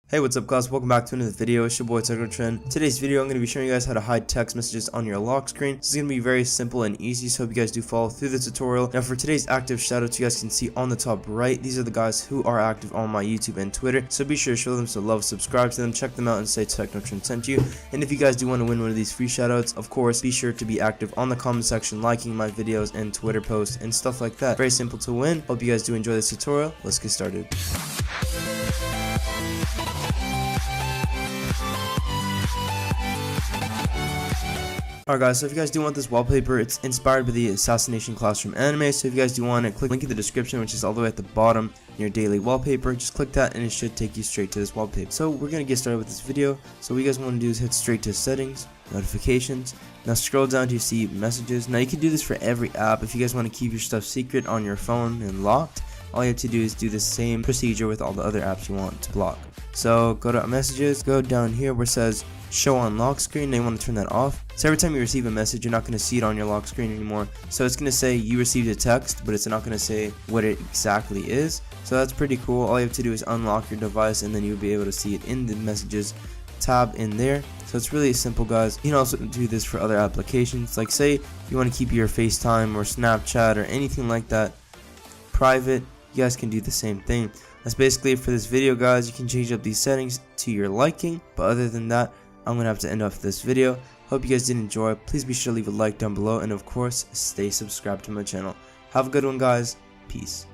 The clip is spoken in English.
Hey, what's up guys, welcome back to another video. It's your boy TechnoTrend. Today's video I'm going to be showing you guys how to hide text messages on your lock screen. This is going to be very simple and easy, so hope you guys do follow through the tutorial. Now for today's active shoutouts, you guys can see on the top right, these are the guys who are active on my YouTube and Twitter, so be sure to show them some love, subscribe to them, check them out and say TechnoTrend sent you. And if you guys do want to win one of these free shoutouts, of course be sure to be active on the comment section, liking my videos and Twitter posts and stuff like that. Very simple to win. Hope you guys do enjoy this tutorial. Let's get started. Alright guys, so if you guys do want this wallpaper, it's inspired by the Assassination Classroom anime, so if you guys do want it, click the link in the description, which is all the way at the bottom, your daily wallpaper. Just click that and it should take you straight to this wallpaper. So we're going to get started with this video. So what you guys want to do is hit straight to settings, notifications. Now scroll down to see messages. Now you can do this for every app. If you guys want to keep your stuff secret on your phone and locked, all you have to do is do the same procedure with all the other apps you want to block. So go to messages, go down here where it says show on lock screen, they want to turn that off. So every time you receive a message, you're not going to see it on your lock screen anymore. So it's going to say you received a text, but it's not going to say what it exactly is. So that's pretty cool. All you have to do is unlock your device and then you'll be able to see it in the messages tab in there. So it's really simple guys. You can also do this for other applications, like say you want to keep your FaceTime or Snapchat or anything like that private, you guys can do the same thing. That's basically it for this video guys. You can change up these settings to your liking, but other than that, I'm gonna have to end off this video. Hope you guys did enjoy. Please be sure to leave a like down below and of course stay subscribed to my channel. Have a good one guys. Peace.